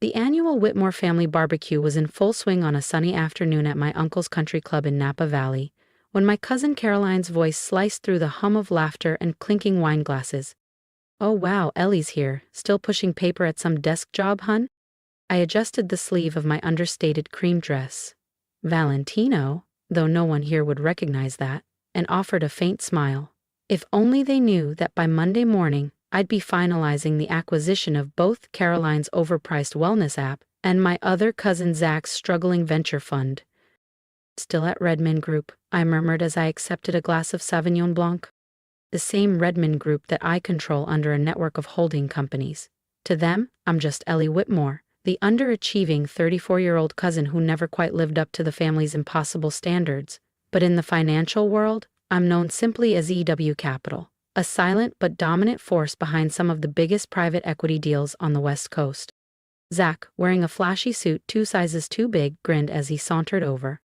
The annual Whitmore family barbecue was in full swing on a sunny afternoon at my uncle's country club in Napa Valley, when my cousin Caroline's voice sliced through the hum of laughter and clinking wine glasses. "Oh wow, Ellie's here, still pushing paper at some desk job, hun?" I adjusted the sleeve of my understated cream dress. "Valentino," though no one here would recognize that, and offered a faint smile. If only they knew that by Monday morning, I'd be finalizing the acquisition of both Caroline's overpriced wellness app and my other cousin Zach's struggling venture fund. "Still at Redmond Group," I murmured as I accepted a glass of Sauvignon Blanc. "The same Redmond Group that I control under a network of holding companies. To them, I'm just Ellie Whitmore, the underachieving 34-year-old cousin who never quite lived up to the family's impossible standards. But in the financial world, I'm known simply as EW Capital, a silent but dominant force behind some of the biggest private equity deals on the West Coast." Zach, wearing a flashy suit 2 sizes too big, grinned as he sauntered over.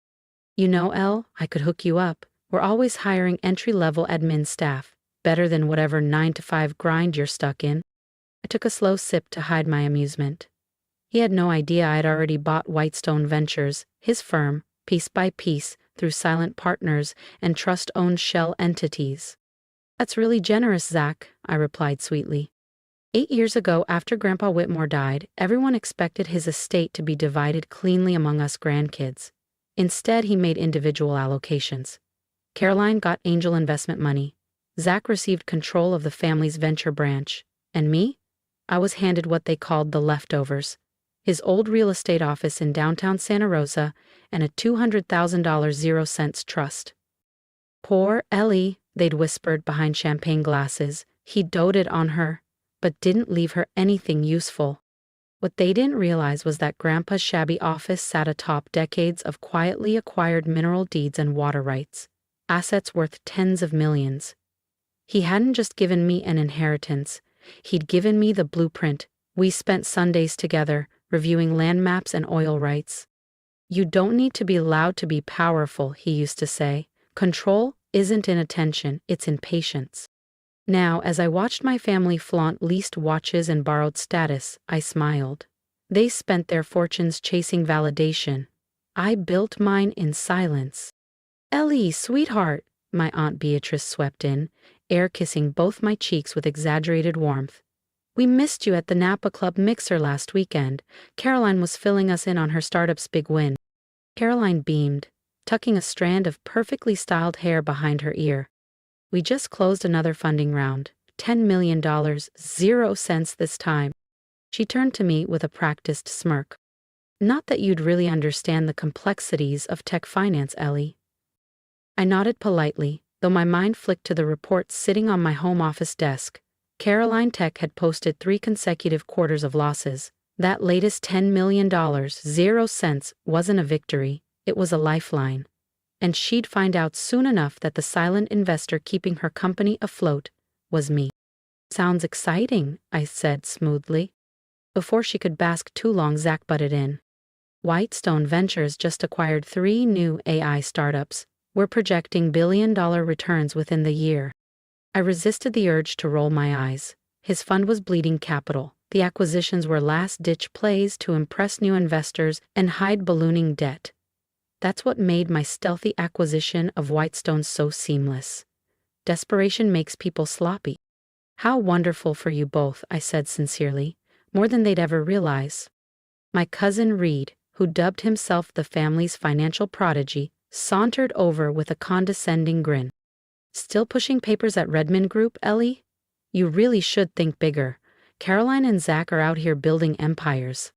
"You know, Elle, I could hook you up. We're always hiring entry-level admin staff, better than whatever 9-to-5 grind you're stuck in." I took a slow sip to hide my amusement. He had no idea I'd already bought Whitestone Ventures, his firm, piece by piece, through silent partners and trust-owned shell entities. "That's really generous, Zach," I replied sweetly. 8 years ago, after Grandpa Whitmore died, everyone expected his estate to be divided cleanly among us grandkids. Instead, he made individual allocations. Caroline got angel investment money. Zach received control of the family's venture branch. And me? I was handed what they called the leftovers: his old real estate office in downtown Santa Rosa and a $200,000 0-cents trust. "Poor Ellie," they'd whispered behind champagne glasses. "He doted on her, but didn't leave her anything useful." What they didn't realize was that Grandpa's shabby office sat atop decades of quietly acquired mineral deeds and water rights, assets worth tens of millions. He hadn't just given me an inheritance, he'd given me the blueprint. We spent Sundays together, reviewing land maps and oil rights. "You don't need to be loud to be powerful," he used to say. "Control isn't in attention, it's in patience." Now, as I watched my family flaunt leased watches and borrowed status, I smiled. They spent their fortunes chasing validation. I built mine in silence. "Ellie, sweetheart," my Aunt Beatrice swept in, air-kissing both my cheeks with exaggerated warmth. "We missed you at the Napa Club mixer last weekend. Caroline was filling us in on her startup's big win." Caroline beamed, tucking a strand of perfectly styled hair behind her ear. "We just closed another funding round, $10 million, 0 cents this time." She turned to me with a practiced smirk. "Not that you'd really understand the complexities of tech finance, Ellie." I nodded politely, though my mind flicked to the reports sitting on my home office desk. Caroline Tech had posted 3 consecutive quarters of losses. That latest $10 million, 0 cents, wasn't a victory, it was a lifeline. And she'd find out soon enough that the silent investor keeping her company afloat was me. "Sounds exciting," I said smoothly. Before she could bask too long, Zach butted in. "Whitestone Ventures just acquired 3 new AI startups. We're projecting billion-dollar returns within the year." I resisted the urge to roll my eyes. His fund was bleeding capital. The acquisitions were last-ditch plays to impress new investors and hide ballooning debt. That's what made my stealthy acquisition of Whitestone so seamless. Desperation makes people sloppy. "How wonderful for you both," I said sincerely, more than they'd ever realize. My cousin Reed, who dubbed himself the family's financial prodigy, sauntered over with a condescending grin. "Still pushing papers at Redmond Group, Ellie? You really should think bigger. Caroline and Zach are out here building empires."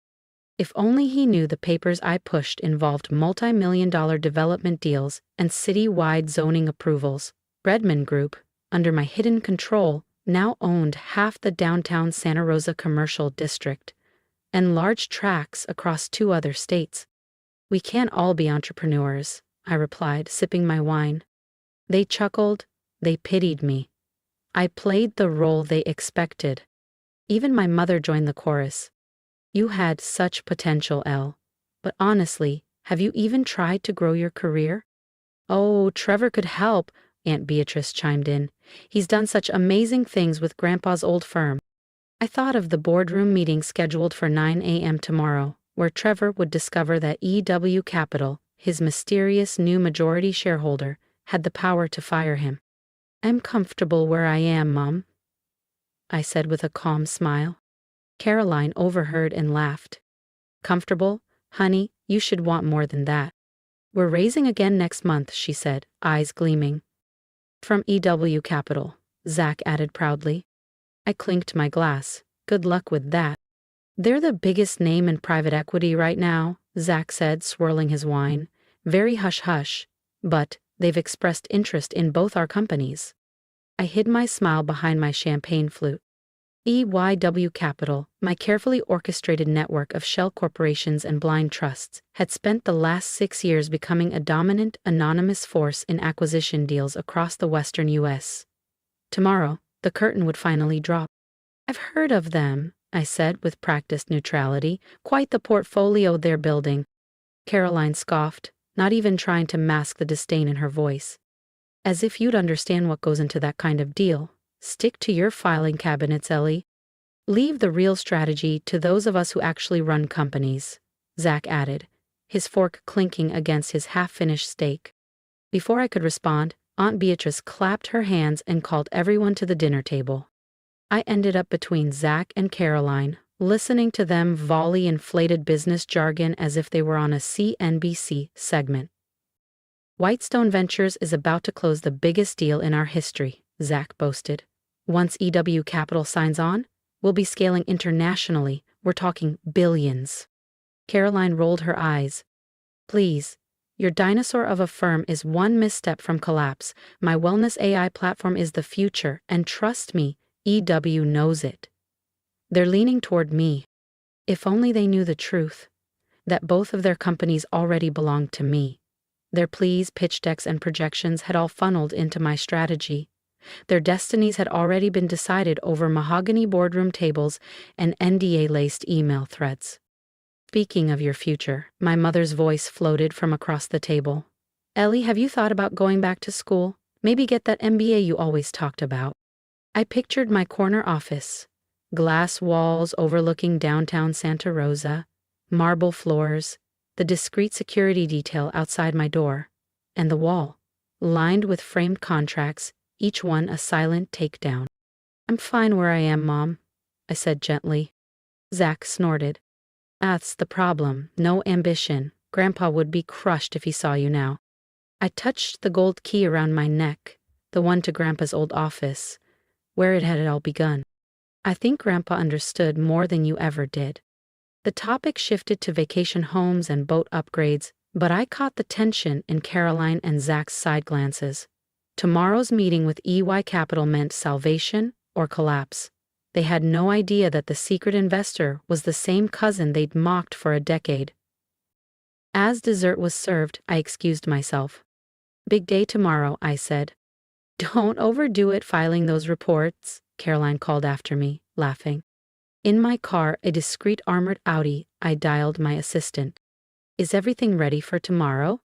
If only he knew the papers I pushed involved multi-million-dollar development deals and city-wide zoning approvals. Redmond Group, under my hidden control, now owned half the downtown Santa Rosa commercial district and large tracts across 2 other states. "We can't all be entrepreneurs," I replied, sipping my wine. They chuckled, they pitied me. I played the role they expected. Even my mother joined the chorus. "You had such potential, Elle. But honestly, have you even tried to grow your career?" "Oh, Trevor could help," Aunt Beatrice chimed in. "He's done such amazing things with Grandpa's old firm." I thought of the boardroom meeting scheduled for 9 a.m. tomorrow, where Trevor would discover that EW Capital, his mysterious new majority shareholder, had the power to fire him. "I'm comfortable where I am, Mom," I said with a calm smile. Caroline overheard and laughed. "Comfortable? Honey, you should want more than that." "We're raising again next month," she said, eyes gleaming. "From EW Capital," Zach added proudly. I clinked my glass. "Good luck with that." "They're the biggest name in private equity right now," Zach said, swirling his wine. "Very hush-hush, but they've expressed interest in both our companies." I hid my smile behind my champagne flute. EYW Capital, my carefully orchestrated network of shell corporations and blind trusts, had spent the last 6 years becoming a dominant, anonymous force in acquisition deals across the western U.S. Tomorrow, the curtain would finally drop. "I've heard of them," I said with practiced neutrality. "Quite the portfolio they're building." Caroline scoffed, not even trying to mask the disdain in her voice. "As if you'd understand what goes into that kind of deal. Stick to your filing cabinets, Ellie. Leave the real strategy to those of us who actually run companies," Zach added, his fork clinking against his half-finished steak. Before I could respond, Aunt Beatrice clapped her hands and called everyone to the dinner table. I ended up between Zach and Caroline, listening to them volley inflated business jargon as if they were on a CNBC segment. "Whitestone Ventures is about to close the biggest deal in our history," Zach boasted. "Once EW Capital signs on, we'll be scaling internationally. We're talking billions." Caroline rolled her eyes. "Please, your dinosaur of a firm is one misstep from collapse. My wellness AI platform is the future, and trust me, EW knows it." They're leaning toward me. If only they knew the truth, that both of their companies already belonged to me. Their pleas, pitch decks, and projections had all funneled into my strategy. Their destinies had already been decided over mahogany boardroom tables and NDA-laced email threads. "Speaking of your future," my mother's voice floated from across the table. "Ellie, have you thought about going back to school? Maybe get that MBA you always talked about." I pictured my corner office. Glass walls overlooking downtown Santa Rosa, marble floors, the discreet security detail outside my door, and the wall, lined with framed contracts, each one a silent takedown. "I'm fine where I am, Mom," I said gently. Zach snorted. "That's the problem. No ambition. Grandpa would be crushed if he saw you now." I touched the gold key around my neck, the one to Grandpa's old office, where it had all begun. "I think Grandpa understood more than you ever did." The topic shifted to vacation homes and boat upgrades, but I caught the tension in Caroline and Zach's side glances. Tomorrow's meeting with EY Capital meant salvation or collapse. They had no idea that the secret investor was the same cousin they'd mocked for a decade. As dessert was served, I excused myself. "Big day tomorrow," I said. "Don't overdo it filing those reports," Caroline called after me, laughing. In my car, a discreet armored Audi, I dialed my assistant. "Is everything ready for tomorrow?"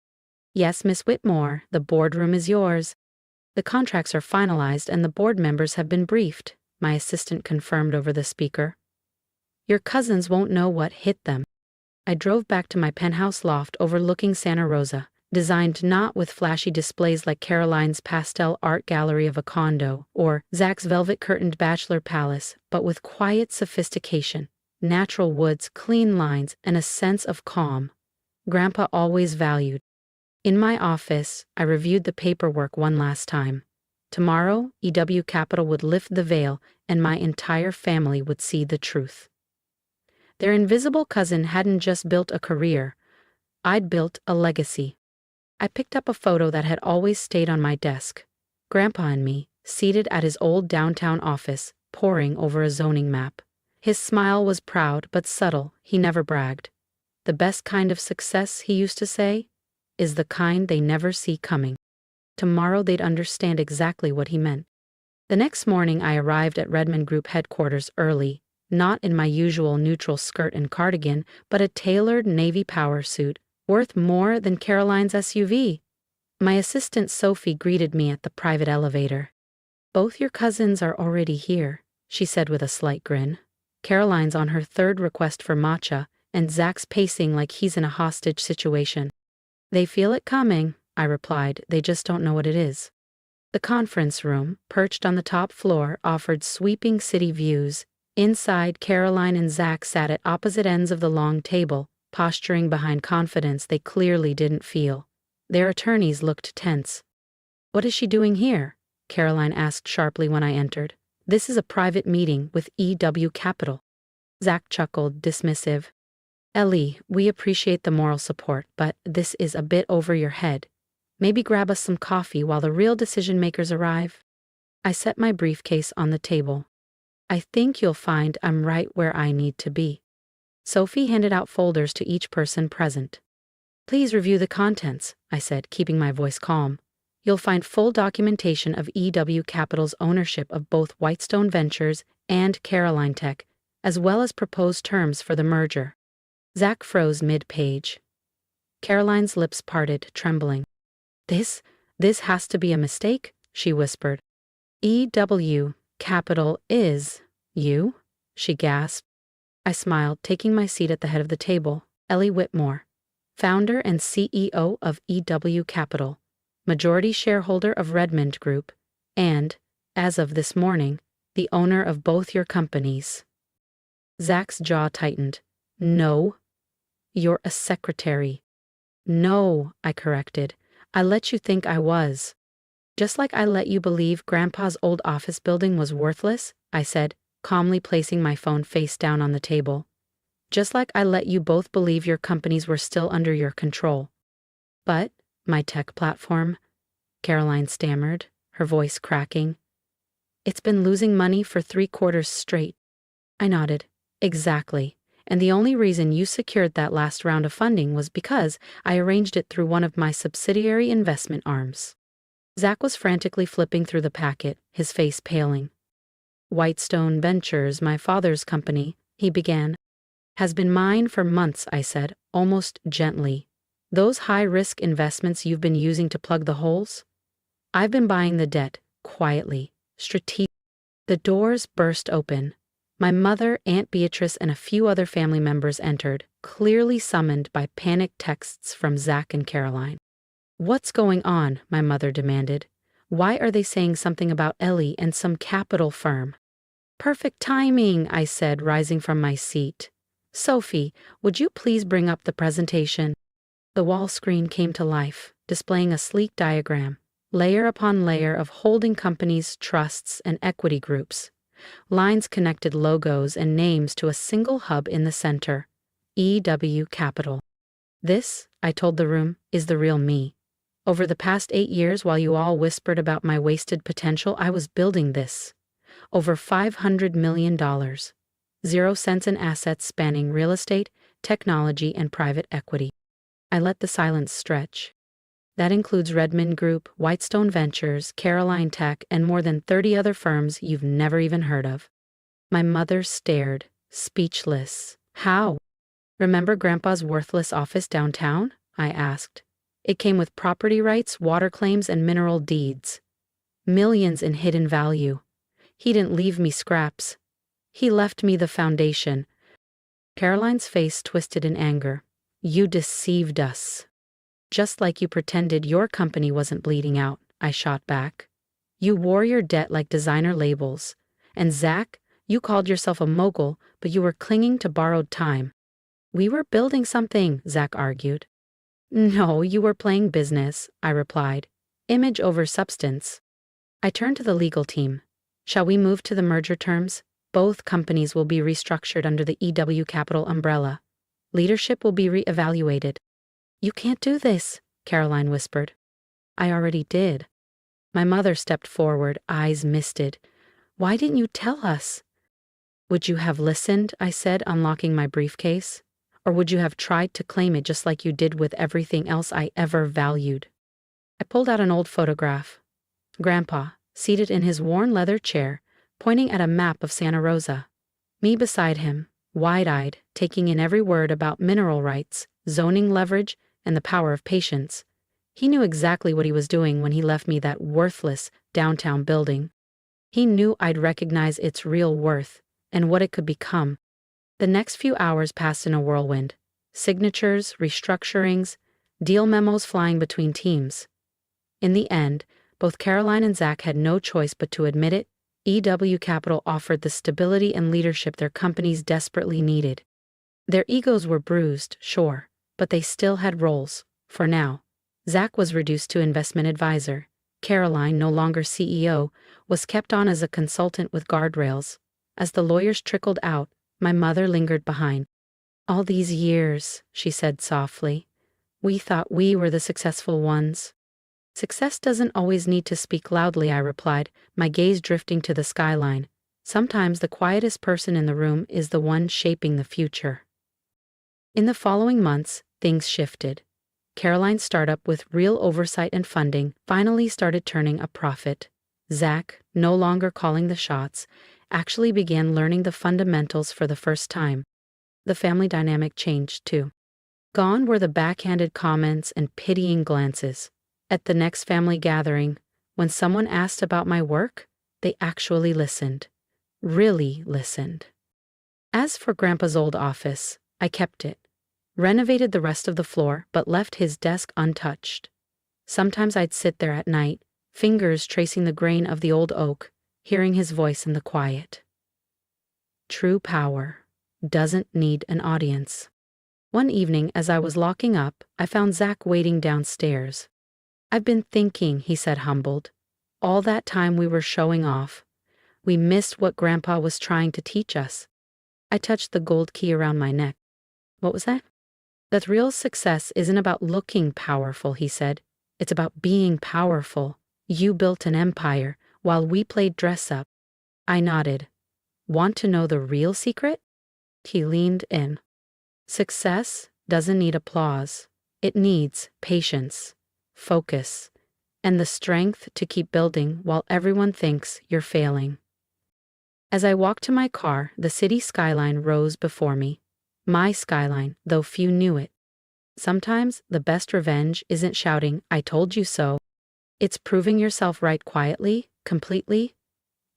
"Yes, Miss Whitmore, the boardroom is yours." "The contracts are finalized and the board members have been briefed," my assistant confirmed over the speaker. "Your cousins won't know what hit them." I drove back to my penthouse loft overlooking Santa Rosa, designed not with flashy displays like Caroline's pastel art gallery of a condo or Zach's velvet-curtained bachelor palace, but with quiet sophistication, natural woods, clean lines, and a sense of calm Grandpa always valued. In my office, I reviewed the paperwork one last time. Tomorrow, EW Capital would lift the veil and my entire family would see the truth. Their invisible cousin hadn't just built a career, I'd built a legacy. I picked up a photo that had always stayed on my desk. Grandpa and me, seated at his old downtown office, poring over a zoning map. His smile was proud but subtle, he never bragged. The best kind of success, he used to say, is the kind they never see coming. Tomorrow they'd understand exactly what he meant. The next morning I arrived at Redmond Group headquarters early, not in my usual neutral skirt and cardigan, but a tailored navy power suit, worth more than Caroline's SUV. My assistant Sophie greeted me at the private elevator. "Both your cousins are already here," she said with a slight grin. Caroline's on her third request for matcha, and Zach's pacing like he's in a hostage situation. They feel it coming, I replied, they just don't know what it is. The conference room, perched on the top floor, offered sweeping city views. Inside, Caroline and Zach sat at opposite ends of the long table, posturing behind confidence they clearly didn't feel. Their attorneys looked tense. "What is she doing here?" Caroline asked sharply when I entered. "This is a private meeting with EW Capital." Zach chuckled, dismissive. "Ellie, we appreciate the moral support, but this is a bit over your head. Maybe grab us some coffee while the real decision-makers arrive." I set my briefcase on the table. "I think you'll find I'm right where I need to be." Sophie handed out folders to each person present. "Please review the contents," I said, keeping my voice calm. "You'll find full documentation of EW Capital's ownership of both Whitestone Ventures and Caroline Tech, as well as proposed terms for the merger." Zach froze mid-page. Caroline's lips parted, trembling. This has to be a mistake," she whispered. "EW Capital is you?" she gasped. I smiled, taking my seat at the head of the table. "Ellie Whitmore, founder and CEO of EW Capital, majority shareholder of Redmond Group, and, as of this morning, the owner of both your companies." Zach's jaw tightened. "No, you're a secretary." "No," I corrected. "I let you think I was. Just like I let you believe Grandpa's old office building was worthless," I said, calmly placing my phone face down on the table. "Just like I let you both believe your companies were still under your control." "But my tech platform," Caroline stammered, her voice cracking. "It's been losing money for 3 quarters straight." I nodded. "Exactly. And the only reason you secured that last round of funding was because I arranged it through one of my subsidiary investment arms." Zach was frantically flipping through the packet, his face paling. "Whitestone Ventures, my father's company," he began. "Has been mine for months," I said, almost gently. "Those high-risk investments you've been using to plug the holes? I've been buying the debt, quietly, strategically." The doors burst open. My mother, Aunt Beatrice, and a few other family members entered, clearly summoned by panicked texts from Zach and Caroline. "What's going on?" my mother demanded. "Why are they saying something about Ellie and some capital firm?" "Perfect timing," I said, rising from my seat. "Sophie, would you please bring up the presentation?" The wall screen came to life, displaying a sleek diagram, layer upon layer of holding companies, trusts, and equity groups. Lines connected logos and names to a single hub in the center, EW Capital. "This," I told the room, "is the real me. Over the past 8 years, while you all whispered about my wasted potential, I was building this. Over $500 million. 0 cents in assets spanning real estate, technology, and private equity." I let the silence stretch. "That includes Redmond Group, Whitestone Ventures, Caroline Tech, and more than 30 other firms you've never even heard of." My mother stared, speechless. "How?" "Remember Grandpa's worthless office downtown?" I asked. "It came with property rights, water claims, and mineral deeds. Millions in hidden value. He didn't leave me scraps. He left me the foundation." Caroline's face twisted in anger. "You deceived us. Just like you pretended your company wasn't bleeding out," I shot back. "You wore your debt like designer labels. And Zach, you called yourself a mogul, but you were clinging to borrowed time." "We were building something," Zach argued. "No, you were playing business," I replied. "Image over substance." I turned to the legal team. "Shall we move to the merger terms? Both companies will be restructured under the EW Capital umbrella. Leadership will be re-evaluated." "You can't do this," Caroline whispered. "I already did." My mother stepped forward, eyes misted. "Why didn't you tell us?" "Would you have listened?" I said, unlocking my briefcase. "Or would you have tried to claim it just like you did with everything else I ever valued?" I pulled out an old photograph. Grandpa, seated in his worn leather chair, pointing at a map of Santa Rosa. Me beside him, wide-eyed, taking in every word about mineral rights, zoning leverage, and the power of patience. He knew exactly what he was doing when he left me that worthless downtown building. He knew I'd recognize its real worth and what it could become. The next few hours passed in a whirlwind. Signatures, restructurings, deal memos flying between teams. In the end, both Caroline and Zach had no choice but to admit it. EW Capital offered the stability and leadership their companies desperately needed. Their egos were bruised, sure, but they still had roles, for now. Zach was reduced to investment advisor. Caroline, no longer CEO, was kept on as a consultant with guardrails. As the lawyers trickled out, my mother lingered behind. "All these years," she said softly, "we thought we were the successful ones." "Success doesn't always need to speak loudly," I replied, my gaze drifting to the skyline. "Sometimes the quietest person in the room is the one shaping the future." In the following months, things shifted. Caroline's startup, with real oversight and funding, finally started turning a profit. Zach, no longer calling the shots, actually began learning the fundamentals for the first time. The family dynamic changed, too. Gone were the backhanded comments and pitying glances. At the next family gathering, when someone asked about my work, they actually listened. Really listened. As for Grandpa's old office, I kept it. Renovated the rest of the floor, but left his desk untouched. Sometimes I'd sit there at night, fingers tracing the grain of the old oak, hearing his voice in the quiet. True power doesn't need an audience. One evening, as I was locking up, I found Zach waiting downstairs. "I've been thinking," he said, humbled. "All that time we were showing off. We missed what Grandpa was trying to teach us." I touched the gold key around my neck. "What was that?" "That real success isn't about looking powerful," he said. "It's about being powerful. You built an empire, while we played dress up." I nodded. "Want to know the real secret?" He leaned in. "Success doesn't need applause. It needs patience, focus, and the strength to keep building while everyone thinks you're failing." As I walked to my car, the city skyline rose before me. My skyline, though few knew it. Sometimes the best revenge isn't shouting, "I told you so." It's proving yourself right quietly, completely,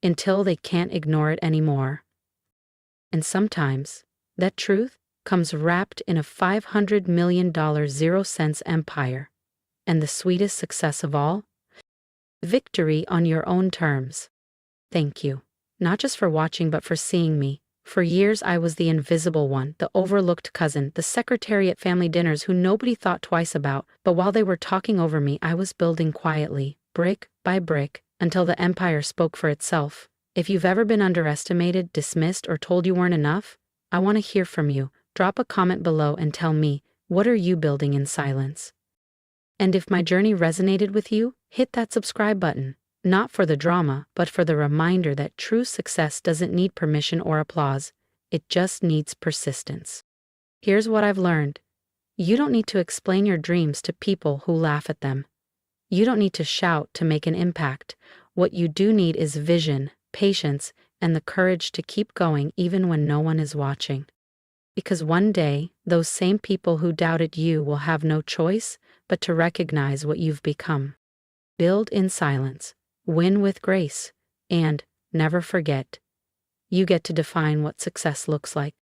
until they can't ignore it anymore. And sometimes that truth comes wrapped in a $500 million 0-cents empire. And the sweetest success of all? Victory on your own terms. Thank you. Not just for watching, but for seeing me. For years I was the invisible one, the overlooked cousin, the secretary at family dinners who nobody thought twice about, but while they were talking over me, I was building quietly, brick by brick, until the empire spoke for itself. If you've ever been underestimated, dismissed, or told you weren't enough, I want to hear from you. Drop a comment below and tell me, what are you building in silence? And if my journey resonated with you, hit that subscribe button. Not for the drama, but for the reminder that true success doesn't need permission or applause. It just needs persistence. Here's what I've learned. You don't need to explain your dreams to people who laugh at them. You don't need to shout to make an impact. What you do need is vision, patience, and the courage to keep going even when no one is watching. Because one day, those same people who doubted you will have no choice but to recognize what you've become. Build in silence. Win with grace, and never forget, you get to define what success looks like.